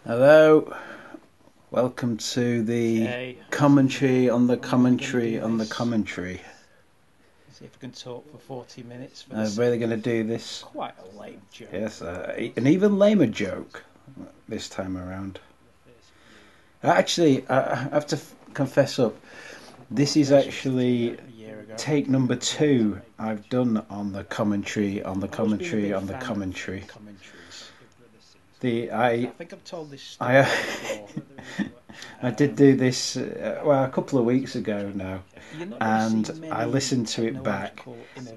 Hello, welcome to the Okay. commentary on the commentary on the commentary. See if we can talk for 40 minutes for I'm this. really going to do this. Quite a lame joke. Yes, an even lamer joke this time around. Actually, I have to confess up. This is actually A year ago. take number 2 I've done on the commentary on the I've always been a commentary big on the fan of commentary. commentaries. I think I've told this I story before. I did do this a couple of weeks ago now, You're not and see many I listened to it back,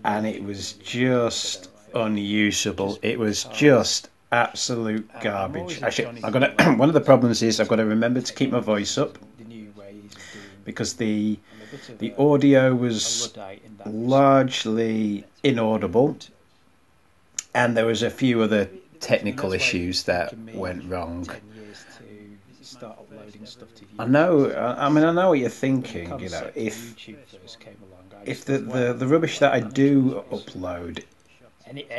and it was just unusable. It was just absolute garbage. Actually, I've got to, one of the problems is I've got to remember to keep my voice up because the audio was largely inaudible, and there was a few other technical issues that went wrong. Start uploading stuff to YouTube. I know. I mean, I know what you're thinking. You know, if the rubbish that I do upload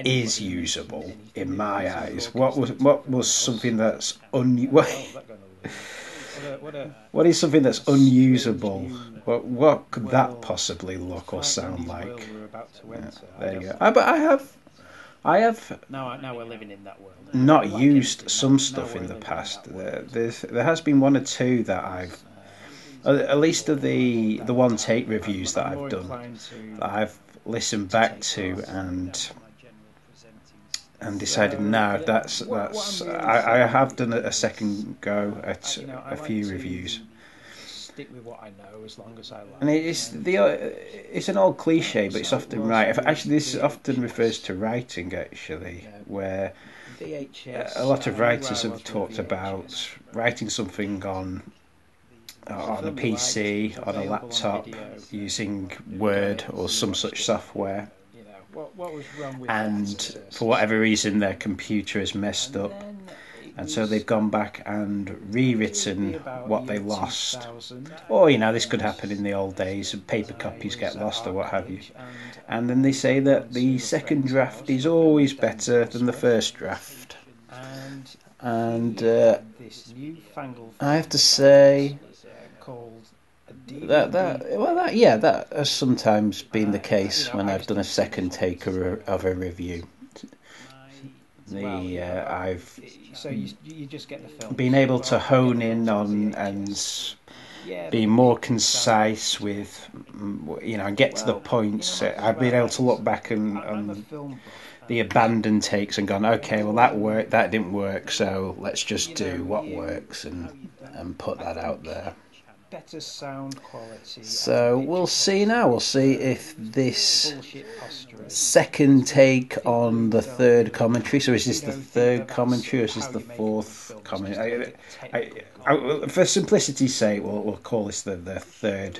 is usable in my eyes, what was something that's what is something that's unusable? What could that possibly look or sound like? Yeah, there you go. But I have Now we're living in that world. not used some stuff in the past. There has been one or two that I've, at least of the one take reviews that I've done, that I've listened back to and decided no, that's I have done a second go at a few reviews. Stick with what I know as long as I like. And it's an old cliche, but it's often right. Actually, this often refers to writing, actually, where a lot of writers have talked about writing something on a PC, on a laptop, using Word or some such software, and for whatever reason their computer is messed up, and so they've gone back and rewritten what they lost. Or, this could happen in the old days, paper copies get lost or what have you. And then they say that the second draft is always better than the first draft. And I have to say that has sometimes been the case when I've done a second take of a review. I've been able to hone in on and be more concise with, and get to the points. I've been able to look back and the abandoned takes and gone, okay, well that worked, that didn't work, so let's just do what works and put that out there. Better sound quality. So we'll see now. We'll see if this second take on the third commentary. So is this the third commentary or is this the fourth commentary? For simplicity's sake, we'll call this the third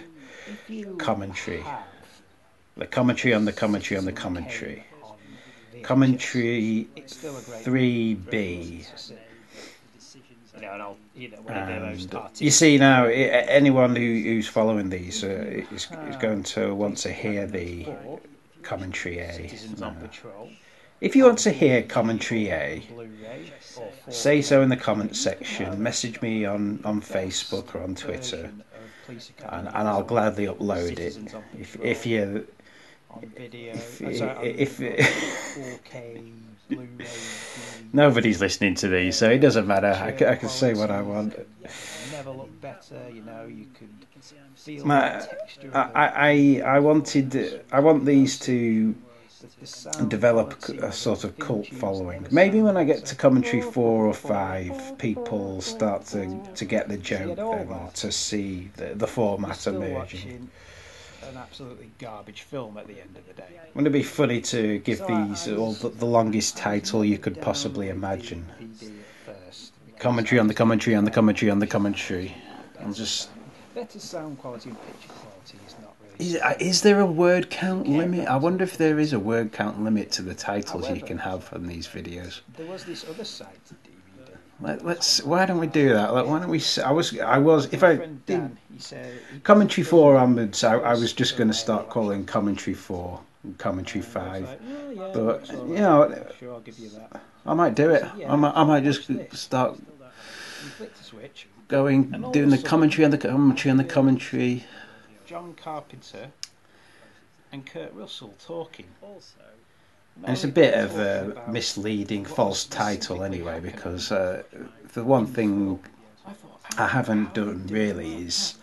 commentary. The commentary on the commentary on the commentary. Commentary 3B. And you see now, anyone who's following these is going to want to hear the commentary A. If you want to hear commentary A, say so in the comments section. Message me on Facebook or on Twitter, and I'll gladly upload it. If nobody's listening to these, so it doesn't matter. I can say what I want. Never look better, you could feel I want these to develop a sort of cult following. Maybe when I get to commentary 4 or 5, people start to get the joke then, or to see the format emerging. An absolutely garbage film at the end of the day. Wouldn't it be funny to give these all the longest title you could possibly imagine? Commentary on the commentary on the commentary on the commentary. I'm just. Better sound quality and picture quality is not really. Is there a word count limit? I wonder if there is a word count limit to the titles you can have on these videos. There was this other site. Let's. Why don't we do that? Why don't we? I was. If I did commentary 4 onwards, I was just going to start calling commentary 4 and commentary 5. But Sure, I'll give you that. I might do it. I might just start flicked a switch. Doing the commentary on the commentary. John Carpenter and Kurt Russell talking. And it's a bit of a misleading, false title anyway, because the one thing I haven't done really is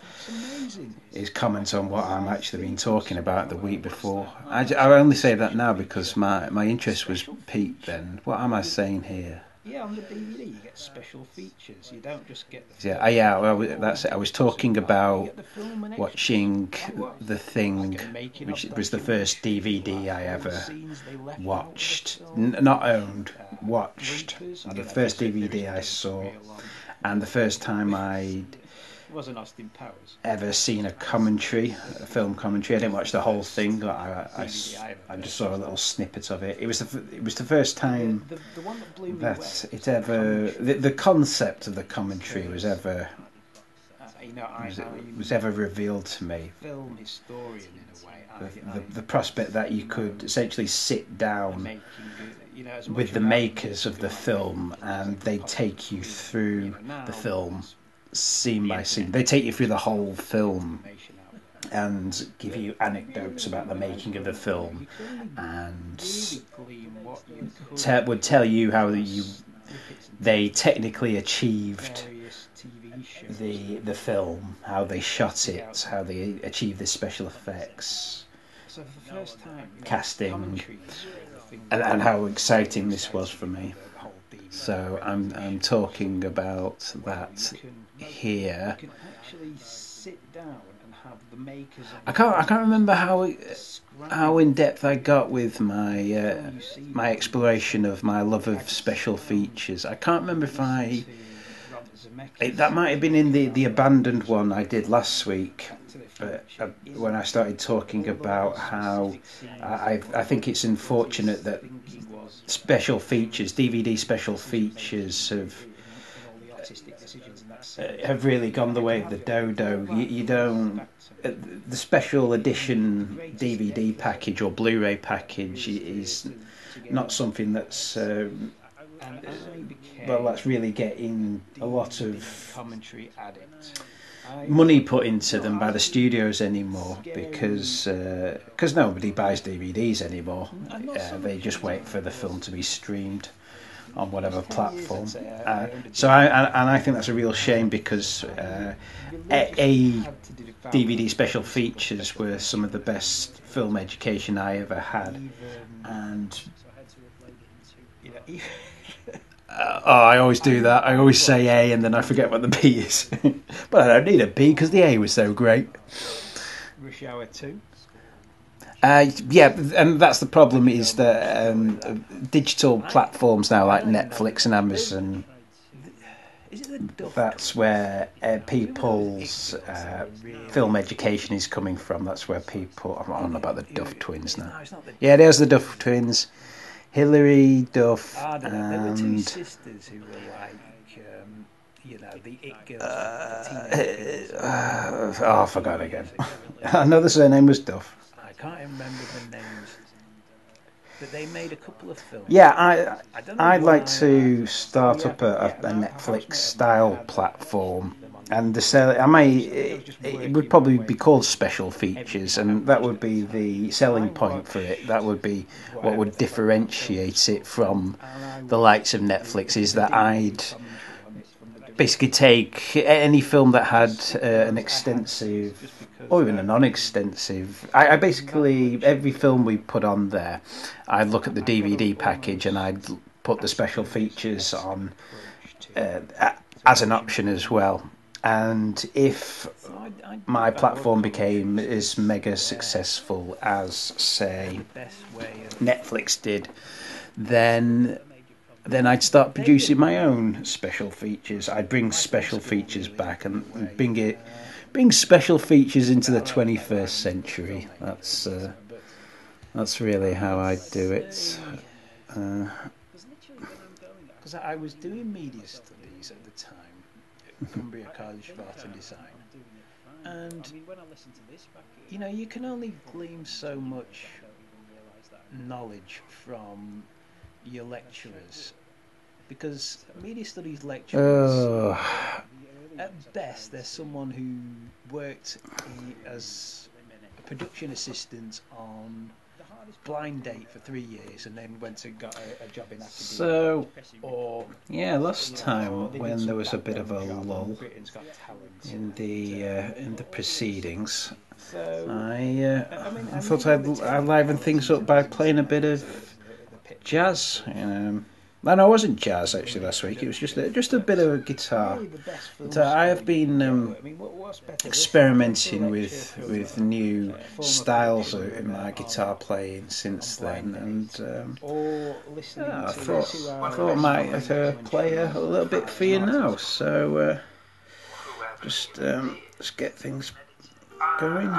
comment on what I'm actually been talking about the week before. I only say that now because my interest was piqued then. What am I saying here? Yeah, on the DVD you get special features. You don't just get the film. Yeah, well, that's it. I was talking about watching The Thing, which was the first DVD I ever watched. Not owned, watched. The first DVD I saw, and the first time I'd ever seen a film commentary. I didn't watch the whole thing. I just saw a little snippet of it. It was the first time that it ever the concept of the commentary was ever revealed to me. Film historian in a way. The prospect that you could essentially sit down with the makers of the film and they take you through the film scene by scene. They take you through the whole film and give you anecdotes about the making of the film and would tell you how they technically achieved the film, how they shot it, how they achieved the special effects, casting, and how exciting this was for me. So I'm talking about that here. I can't remember how in depth I got with my my exploration of my love of special features. I can't remember if that might have been in the abandoned one I did last week, when I started talking about how I think it's unfortunate that special features, DVD special features, have really gone the way of the dodo. You don't. The special edition DVD package or Blu-ray package is not something that's that's really getting a lot of money put into them by the studios anymore, because nobody buys DVDs anymore. They just wait for the film to be streamed on whatever platform. So I think that's a real shame, because DVD special features were some of the best film education I ever had, and I always do that. I always say A and then I forget what the B is. But I don't need a B because the A was so great. Rush Hour 2? Yeah, and that's the problem, is that digital platforms now like Netflix and Amazon, that's where people's film education is coming from. That's where people... I'm on about the Duff twins now. Yeah, there's the Duff twins. Hilary Duff and... There were two sisters who were like, the it girls. I forgot again. I know the surname was Duff. I can't remember the names. But they made a couple of films. Yeah, I'd like to start up a Netflix-style platform. And it would probably be called special features, and that would be the selling point for it. That would be what would differentiate it from the likes of Netflix, is that I'd basically take any film that had an extensive or even a non-extensive. I basically, every film we put on there, I'd look at the DVD package and I'd put the special features on as an option as well. And if my platform became as mega successful as, say, Netflix did, then I'd start producing my own special features. I'd bring special features back and bring special features into the 21st century. That's really how I do it. Because I was doing media studies at the time. Cumbria College of Art and Design, and you can only glean so much knowledge from your lecturers, because because media studies lecturers, Oh, at best, they're someone who worked as a production assistant on Blind Date for 3 years and then went and got a job in academia. so Or yeah, last time they did when some there was a bit background of a job on lull Britain's Got Talent. in the proceedings, So I thought I'd liven things up by playing a bit of jazz. No, it wasn't jazz actually last week. It was just a bit of a guitar. I have been experimenting with new styles in my guitar playing since then, and I thought I might play a little bit for you now. So let's get things going.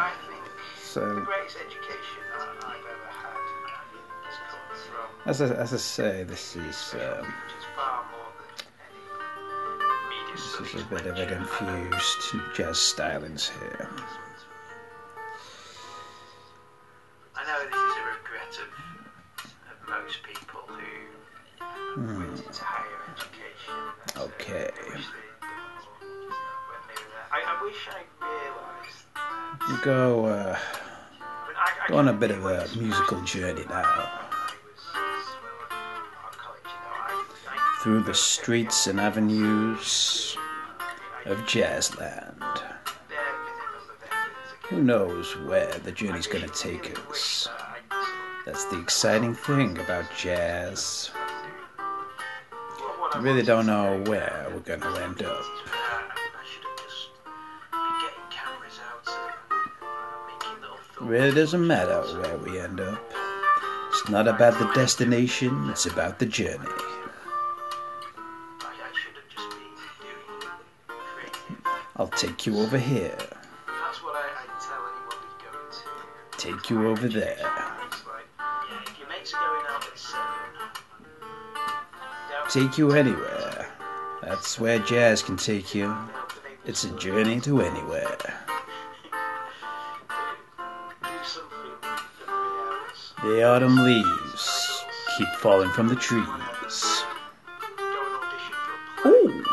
So. As I say, this is a bit of a confused jazz stylings here. I know this is a regret of most people who went into higher education. Okay. I wish I realised. You go on a bit of a musical journey now. Through the streets and avenues of Jazzland. Who knows where the journey's going to take us? That's the exciting thing about jazz. I really don't know where we're going to end up. It really doesn't matter where we end up. It's not about the destination, it's about the journey. I'll take you over here. That's what I tell anyone who's going to. Take you over there. If your mates are going out at 7, Take you anywhere. That's where jazz can take you. It's a journey to anywhere. The autumn leaves keep falling from the trees. Ooh.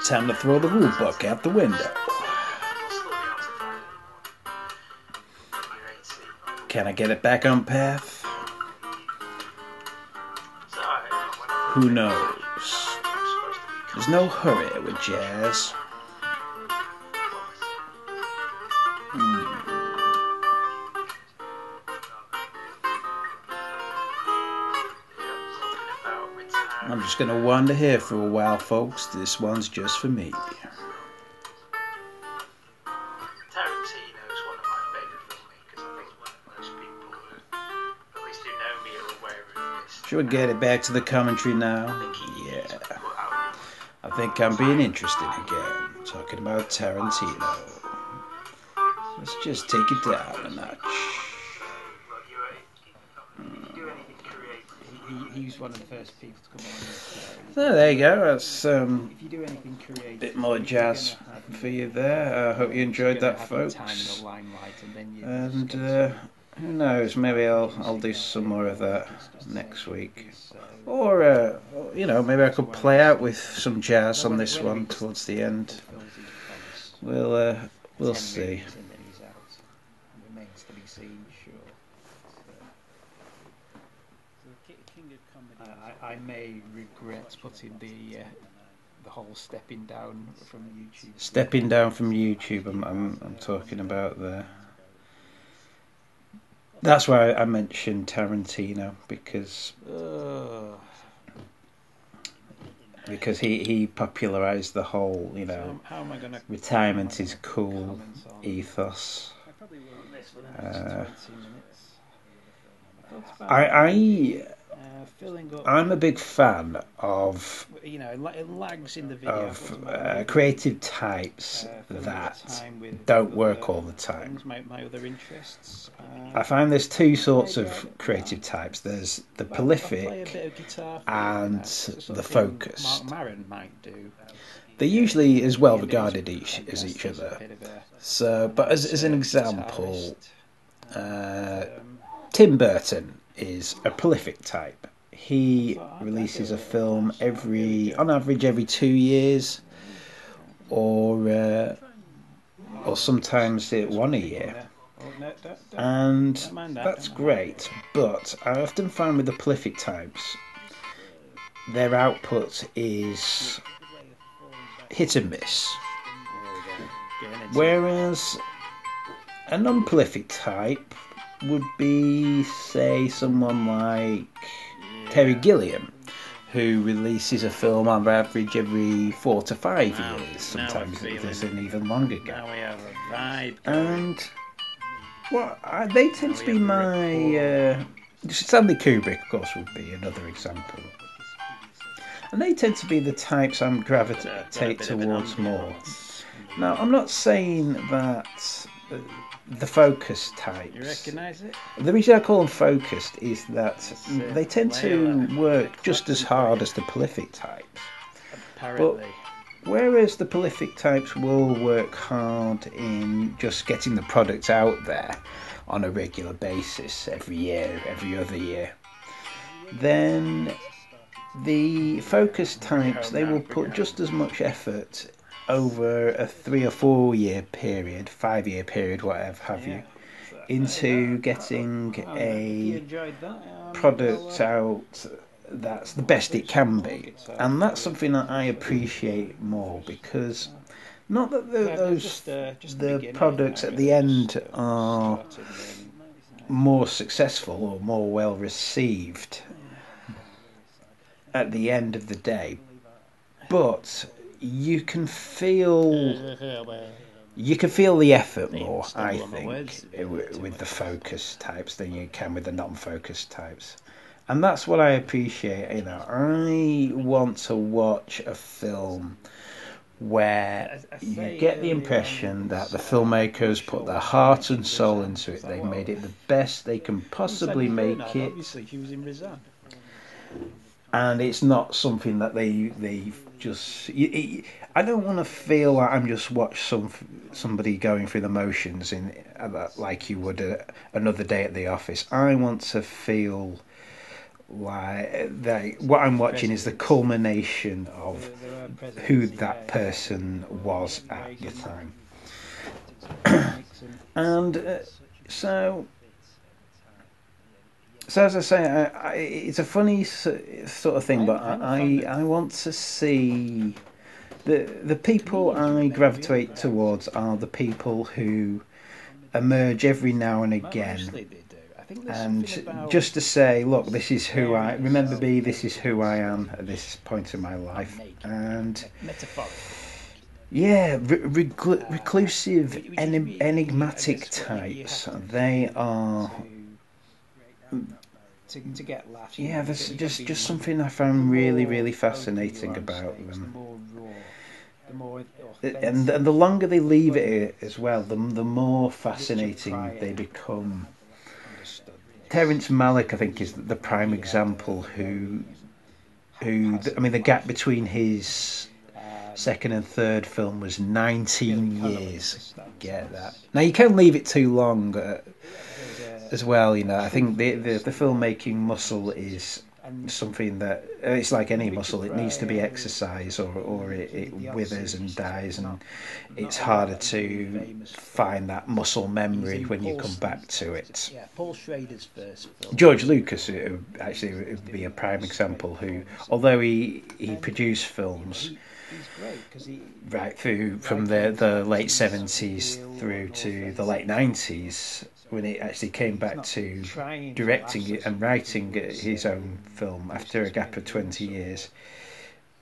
Time to throw the rule book out the window. Can I get it back on path? Who knows? There's no hurry with jazz. I'm just going to wander here for a while, folks. This one's just for me. Tarantino is one of my favourite filmmakers. I think most people, at least who know me, are aware of this. Should we get it back to the commentary now? Yeah. I think I'm being interested again. Talking about Tarantino. Let's just take it down a notch. He's one of the first people to come on. So there you go. That's If you do anything creative, a bit more jazz for you there. I hope you enjoyed that, folks. And who knows? Maybe I'll do some more of that next week. Or maybe I could play out with some jazz on this one towards the end. We'll see. I may regret putting the whole stepping down from YouTube. Stepping down from YouTube, I'm talking about there. That's why I mentioned Tarantino because he popularized the whole how am I gonna retirement is cool ethos. I'm a big fan of it lags in the video creative types that don't work all the time. my other interests. I find there's two sorts of creative types. There's the prolific and the focused. Mark Maron might do. They're usually as well regarded as each other. So, but as an example, Tim Burton is a prolific type. He releases a film on average every 2 years, or sometimes one a year. And that's great, but I often find with the prolific types, their output is hit and miss. Whereas a non-prolific type would be, say, someone like Terry Gilliam, who releases a film on average every 4 to 5 years. Sometimes there's an even longer gap. And they tend to be my... Stanley Kubrick, of course, would be another example. And they tend to be the types I gravitate towards more. Now, I'm not saying that the focus types... You recognise it? The reason I call them focused is that they tend to work just as hard as the prolific types. Apparently. But whereas the prolific types will work hard in just getting the product out there on a regular basis every year, every other year, then the focus types, they will put just as much effort over a 3 or 4 year period, 5 year period, whatever have you, into getting a product out that's the best it can be. And that's something that I appreciate more, because not that the products at the end are more successful or more well received at the end of the day, but you can feel the effort more, I think, with the focus types than you can with the non-focus types. And that's what I appreciate. I want to watch a film where you get the impression that the filmmakers put their heart and soul into it. They made it the best they can possibly make it. And it's not something that they just... I don't want to feel like I'm just watching somebody going through the motions like you would another day at the office. I want to feel like what I'm watching is the culmination of who that person was at the time. And so as I say, it's a funny sort of thing, but I want to see the people I gravitate towards are the people who emerge every now and again, and just to say, look, this is who I remember me. This is who I am at this point in my life, and yeah, reclusive, enigmatic types. They are. To get laughs. Yeah, there's just something I found really, really fascinating about them. And the longer they leave it as well, the more fascinating they become. Terrence Malick, I think, is the prime example. The gap between his second and third film was 19 years. Get that? Now you can leave it too long. As well, I think the filmmaking muscle is something that it's like any muscle. It needs to be exercised, or it withers and dies, and it's harder to find that muscle memory when you come back to it. Yeah, Paul Schrader's first film. George Lucas would be a prime example. Who, although he produced films right through from the late 70s through to the late 90s. When it actually came back to directing it and writing his own film after a gap of 20 years,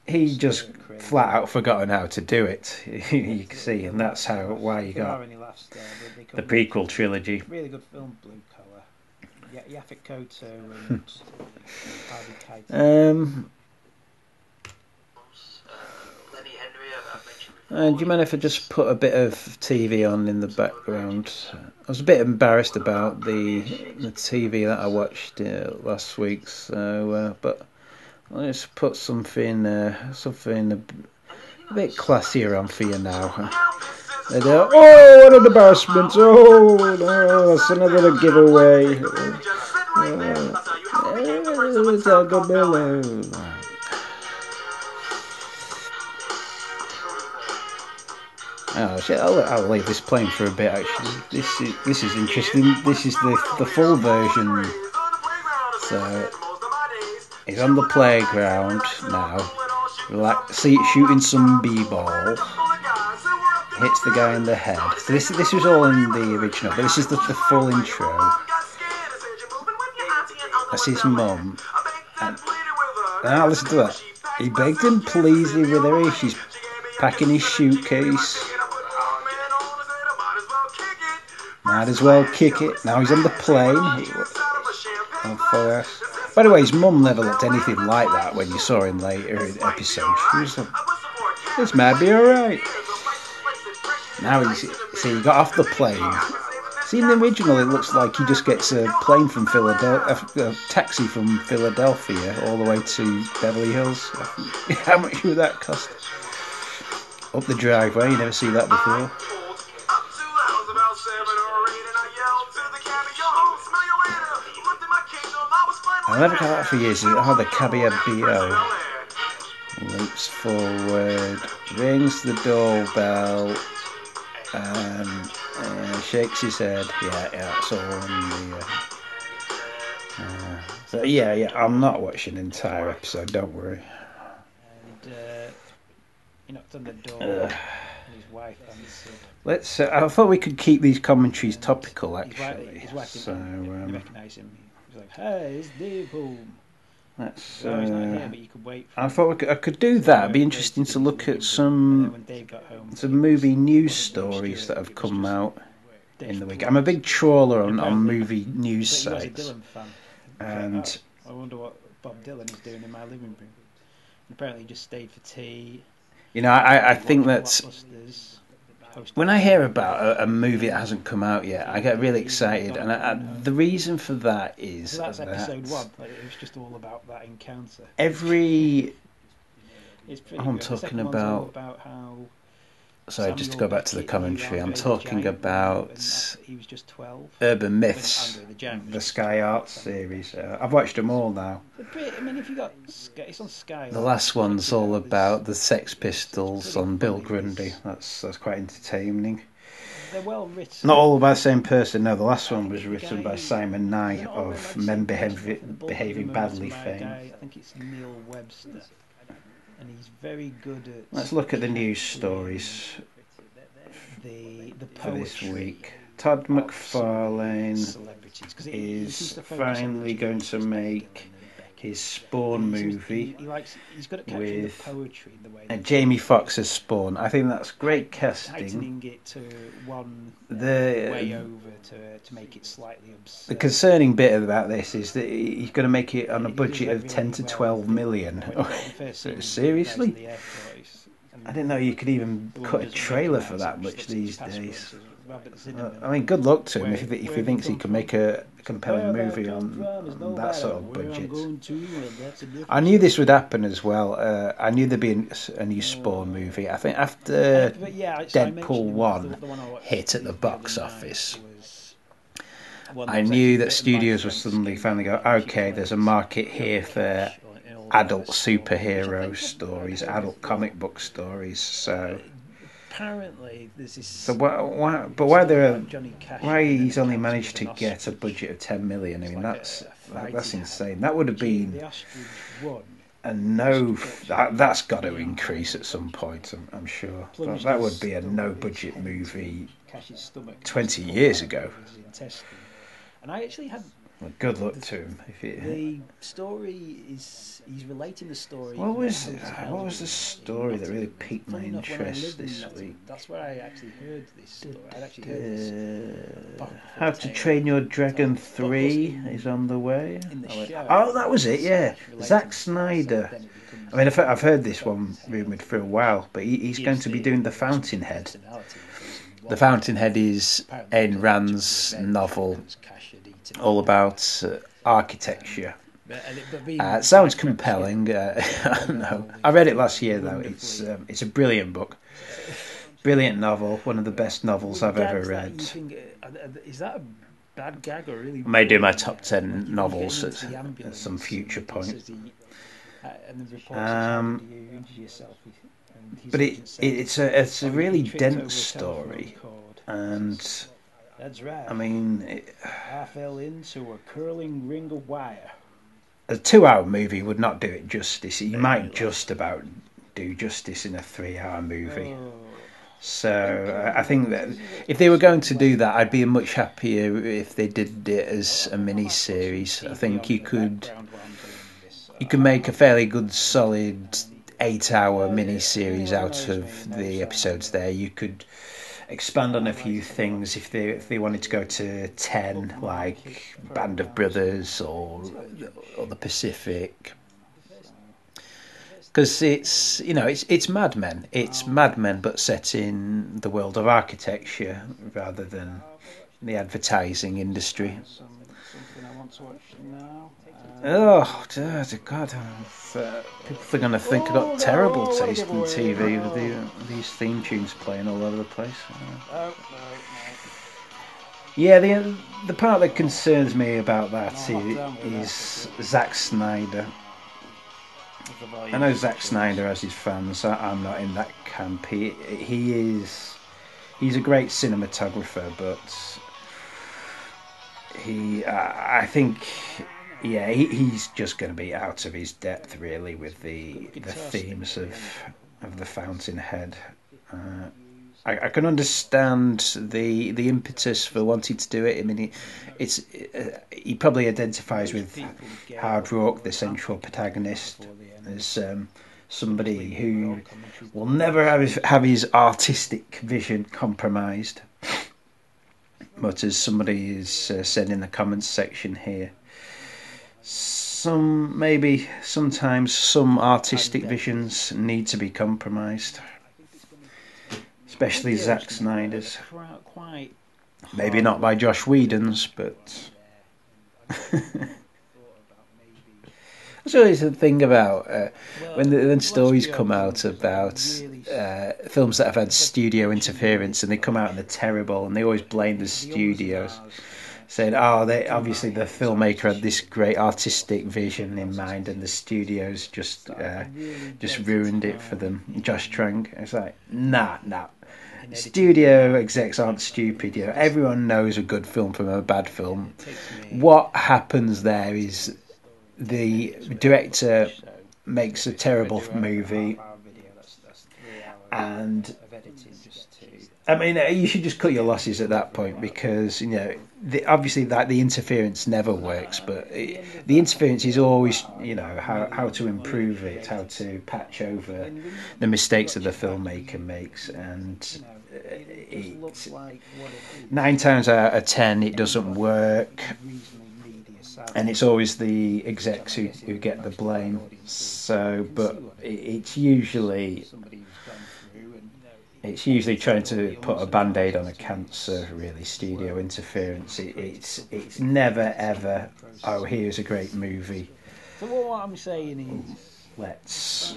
he just flat out forgotten how to do it. You can see, and that's why you got the prequel trilogy. Really good film, Blue Collar. Yaphet Kotto and Harvey Keitel. Do you mind if I just put a bit of TV on in the background? I was a bit embarrassed about the TV that I watched last week, but I'll just put something a bit classier on for you now. Oh, what an embarrassment! Oh no, that's another giveaway. Oh shit! I'll leave this playing for a bit. Actually, this is interesting. This is the full version. So he's on the playground now, shooting some b-ball. Hits the guy in the head. So this was all in the original, but this is the full intro. That's his mum. And now listen to that. He begged and pleaded with her. She's packing his suitcase. Might as well kick it. Now he's on the plane. By the way, his mum never looked anything like that when you saw him later in episodes. She was like, this might be alright. Now he got off the plane. See, in the original, it looks like he just gets a plane from Philadelphia, a taxi from Philadelphia all the way to Beverly Hills. How much would that cost? Up the driveway, you never see that before. I never got that for years. Oh, the cabbie B.O. Leaps forward, rings the doorbell, and shakes his head. Yeah, it's all in the... so yeah, I'm not watching the entire episode, don't worry. And he knocked on the door, and his wife answered. I thought we could keep these commentaries topical, actually. His wife didn't recognise him. He was like, hey, it's Dave home. He's not here, but you could wait for I thought I could do that. It'd be interesting to look at some movie news stories that have come out in the week. I'm a big trawler on movie news sites. And I wonder what Bob Dylan is doing in my living room. Apparently he just stayed for tea. You know, I think that when I hear about a movie that hasn't come out yet, I get really excited, and the reason for that is that's episode 1. It was just all about that encounter. I'm talking about how. Sorry, just to go back to the commentary, I'm talking about he was just 12. Urban Myths, the Sky Arts series. I've watched them all now. I mean, if you got it's on Sky. The last one's all about the Sex Pistols on Bill Grundy. That's quite entertaining. They're well written. Not all by the same person. No, the last one was written by Simon Nye of Men Behaving Badly fame. I think it's Neil Webster. And he's very good at... Let's look at the news stories for this week. Todd McFarlane is finally going to make his Spawn movie he's good at capturing the poetry in the way and Jamie Foxx as Spawn. I think that's great casting. Tightening it to one way over to make it slightly absurd. The concerning bit about this is that he's going to make it on a budget of 10 to 12 million. Seriously? I didn't know you could even cut a trailer for that much these days. I mean, good luck to him if he thinks he can make a compelling movie on that sort of budget. I knew this would happen as well. I knew there'd be a new Spawn movie. I think after Deadpool 1 hit at the box office, I knew that studios would suddenly finally go, okay, there's a market here for adult superhero stories, adult comic book stories. So apparently there's this. So why he's only managed to get a budget of 10 million? I mean, that's insane. That would have been that's got to increase at some point. I'm sure that would be a no-budget movie 20 years ago. And I actually had. Well, good luck to him. The story is he's relating the story. What was the story that really piqued my interest this week? That's where I actually heard this story. I'd actually heard this. How to Train Your Dragon 3 is on the way. Oh, that was it. Yeah, Zack Snyder. I mean, I've heard this one rumoured for a while, but he's going to be doing The Fountainhead. The Fountainhead is Ayn Rand's novel, all about architecture. It sounds compelling. No, I read it last year though. It's a brilliant book, brilliant novel, one of the best novels I've ever read. Is that bad gag or really. I may do my top 10 novels at some future point. But it's a really dense story, and that's right. I mean, I fell into a curling ring of wire. A 2-hour movie would not do it justice. You might just about do justice in a 3-hour movie. So I think that if they were going to do that, I'd be much happier if they did it as a mini series. I think you could make a fairly good solid 8-hour mini series out of the episodes there. You could expand on a few things if they wanted to go to 10, like Band of Brothers or the Pacific, because it's Mad Men. It's Mad Men, but set in the world of architecture rather than the advertising industry. Something I want to watch now. Oh, God. People are going to think I've got terrible taste in TV with these theme tunes playing all over the place. Yeah, the part that concerns me about that is Zack Snyder. I know Zack Snyder has his fans. I'm not in that camp. He's a great cinematographer, but I think, yeah, he's just going to be out of his depth really with the themes of the Fountainhead. I can understand the impetus for wanting to do it. I mean, he probably identifies with Hard Rock, the central protagonist, as somebody who will never have his artistic vision compromised. But as somebody has said in the comments section here, sometimes some artistic visions need to be compromised. Especially Zack Snyder's. Maybe not by Josh Whedon's, but that's always the thing about when stories come out about films that have had studio interference and they come out and they're terrible, and they always blame the studios, saying, obviously the filmmaker had this great artistic vision in mind and the studios just ruined it for them. Josh Trank. It's like, nah. Studio execs aren't stupid. Everyone knows a good film from a bad film. What happens there is the director makes a terrible movie, and I mean, you should just cut your losses at that point, because obviously that the interference never works, but the interference is always how to improve it, how to patch over the mistakes that the filmmaker makes, and 9 times out of 10 it doesn't work, and it's always the execs who get the blame. So, but it's usually trying to put a band-aid on a cancer, really. Studio interference. It's never ever, here's a great movie, so what I'm saying is let's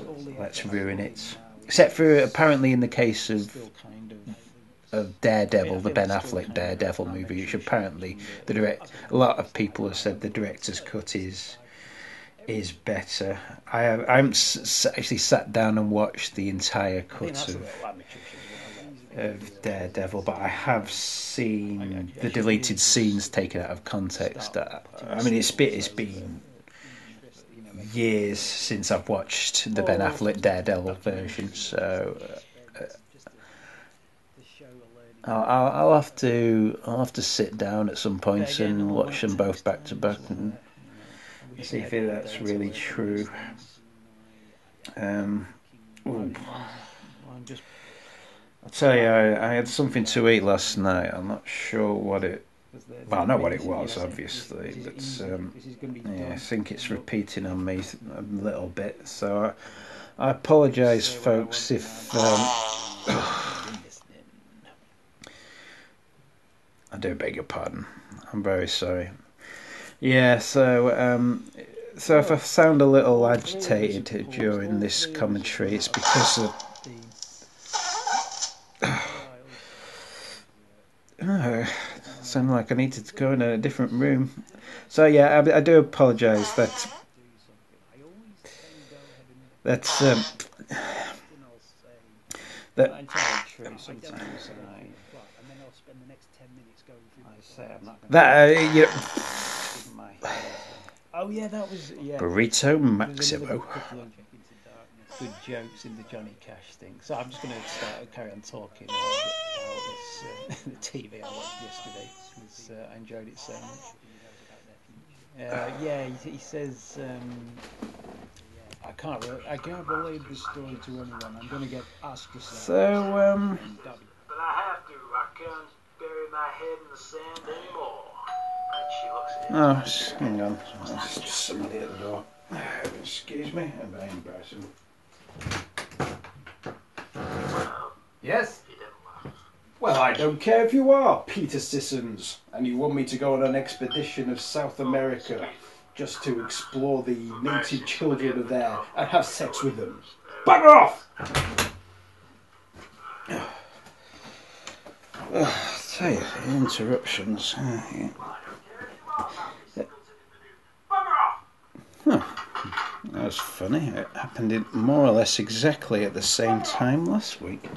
ruin it. Except for apparently in the case of Daredevil, the Ben Affleck Daredevil movie, which apparently a lot of people have said the director's cut is better. I haven't actually sat down and watched the entire cut of Daredevil, but I have seen the deleted scenes taken out of context. I mean, it's been years since I've watched the Ben Affleck Daredevil version, so I'll have to sit down at some point and watch them both back to back and see if that's really true. I'll tell you, I had something to eat last night. I'm not sure what it. Well, I know what it was, obviously, but I think it's repeating on me a little bit. So I apologise, folks, if I do beg your pardon. I'm very sorry. Yeah, so if I sound a little agitated during this commentary, it's because of sounded like I needed to go in a different room. So yeah, I do apologise that's that entirely true. Sometimes I say I'm not going that to my Oh yeah, that was Burrito There's Maximo. another couple of good jokes in the Johnny Cash thing. So I'm just going to carry on talking about this the TV I watched yesterday. I enjoyed it so much. He says I can't believe this story to anyone. I'm going to get ostracized. So But I have to. I can't bury my head in the sand anymore. And she looks at him. hang on. There's just somebody at the door. Excuse me, I'm very embarrassing. Yes? He didn't laugh. Well, I don't care if you are Peter Sissons, and you want me to go on an expedition of South America just to explore the native children of there and have sex with them. Bugger off! I tell you, interruptions. That was funny. It happened in more or less exactly at the same time last week.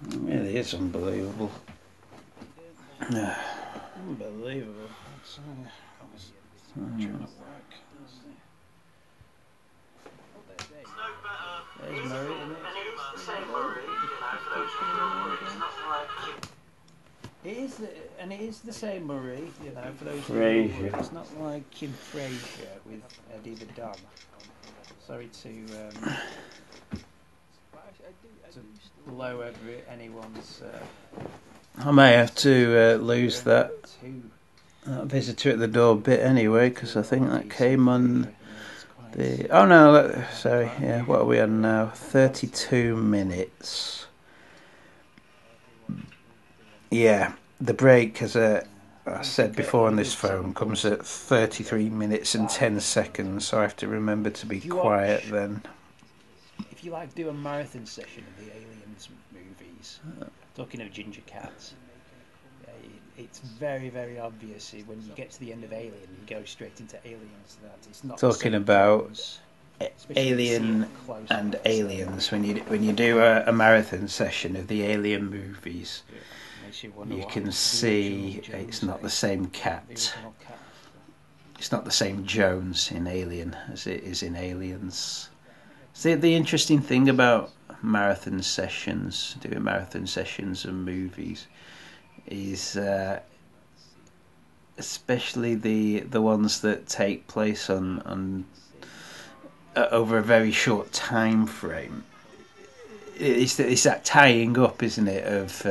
It really is unbelievable. Unbelievable. There's Murray, isn't it? And it is the same Murray, for those who know, it's not like... It is the same Murray, for those Frasier. who know. It's not like Kim Frasier with Eddie the Dog. Sorry to blow over anyone's... I may have to lose that visitor at the door bit anyway, because I think that came on the... Oh no, sorry, yeah, what are we on now? 32 minutes. Yeah, the break, as I said before on this phone, comes at 33 minutes and 10 seconds, so I have to remember to be quiet then. If you do a marathon session of the Aliens movies, talking of ginger cats, it's very, very obvious when you get to the end of Alien, you go straight into Aliens. That it's not talking about Alien and Aliens. When you do a marathon session of the Alien movies, you can see it's not the same cat. It's not the same Jones in Alien as it is in Aliens. See, the interesting thing about doing marathon sessions and movies, is especially the ones that take place on over a very short time frame. It's that tying up, isn't it, of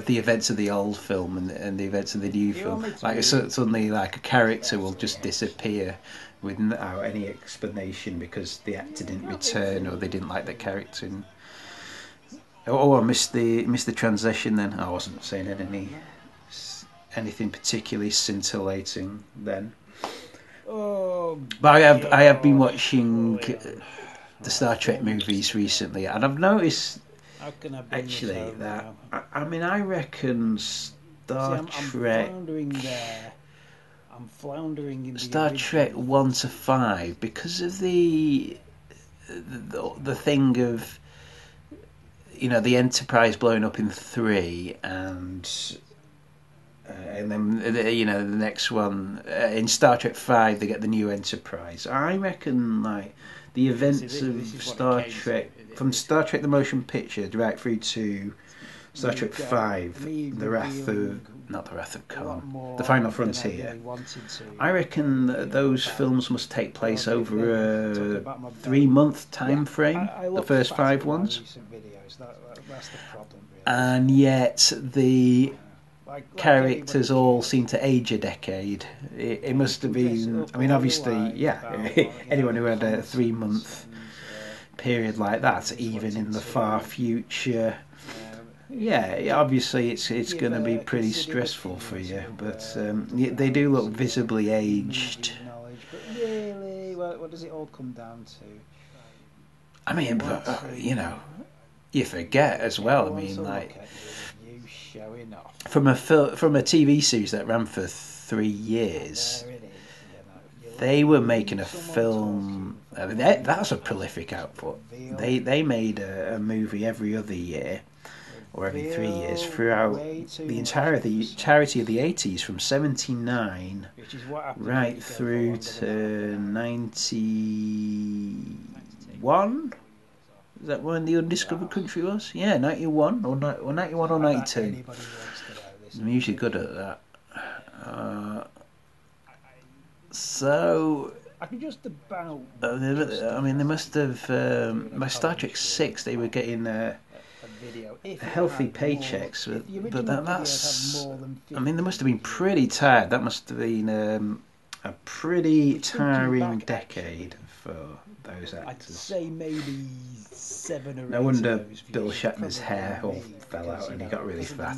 the events of the old film and the events of the new film. Like suddenly, like a character will just disappear without any explanation because the actor didn't return or they didn't like the character. And, I missed the transition. Then I wasn't saying anything particularly scintillating then. But I have been watching the Star Trek movies recently, and I've noticed actually that I reckon Star Trek. I'm floundering in Star Trek 1 to 5 because of the thing of the Enterprise blowing up in 3 and then the next one in Star Trek 5 they get the new Enterprise. I reckon the events of Star Trek from Star Trek the motion picture right through to Star Trek 5, the Wrath of Khan, the Final Frontier. I reckon that those films must take place over a 3-month time frame, the first 5 ones. And yet the characters all seem to age a decade. It must have been, obviously, anyone who had a 3-month period like that, even in the far future, obviously it's going to be pretty stressful for you, but they do look visibly aged. But really, what does it all come down to? You forget as well. showing off. From a TV series that ran for 3 years. There it is. They were making a film. I mean, that's a prolific output. They made a movie every other year, or every 3 years, throughout the entirety of the 80s, from 79 right through to 91. Is that when the Undiscovered Country was? Yeah, 91 or 91 or 92. I'm usually good at that. So I can just about. I mean, they must have. By Star Trek 6, they were getting healthy paychecks, but that's. I mean, they must have been pretty tired. That must have been a pretty tiring decade for those actors. I'd say maybe 7 or 8. No wonder Bill Shatner's hair all fell out and he got really fat.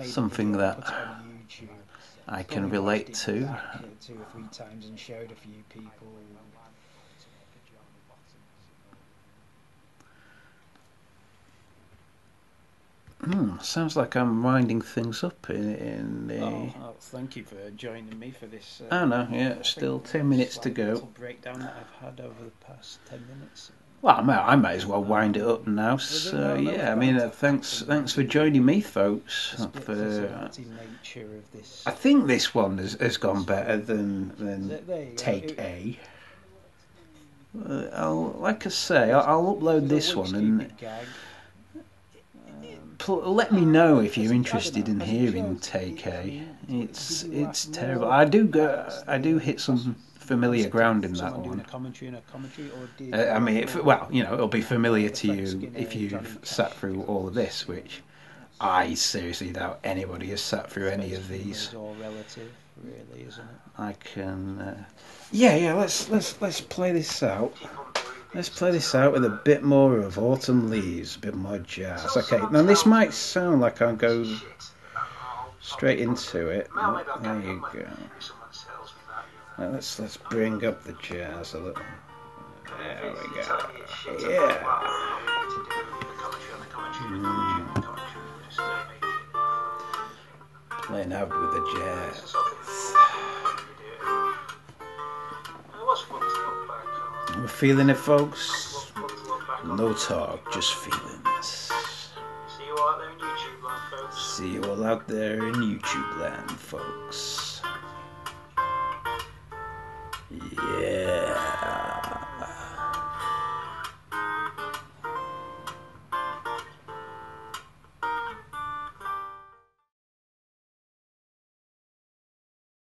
Something that I can relate to. 2 or 3 times and showed a few people. Sounds like I'm winding things up in the. Oh, thank you for joining me for this. Oh no, yeah, still 10 minutes to go. Breakdown that I've had over the past 10 minutes. Well, I might as well wind it up now. So yeah, I mean, thanks for joining me, folks. I think this one has gone better than Take A. Like I say, I'll upload this one and let me know if you're interested in hearing Take A. It's terrible. I do hit some familiar ground in that one. I mean, it'll be familiar to you if you've sat through all of this, which I seriously doubt anybody has sat through any of these. It's all relative, really, isn't it? I can. Yeah. Let's play this out. Let's play this out with a bit more of Autumn Leaves, a bit more jazz. Okay, now this might sound like I'll go straight into it. There you go. Now let's bring up the jazz a little. There we go. Yeah. Playing out with the jazz. We're feeling it, folks. No talk, just feelings. See you all out there in YouTube land, folks.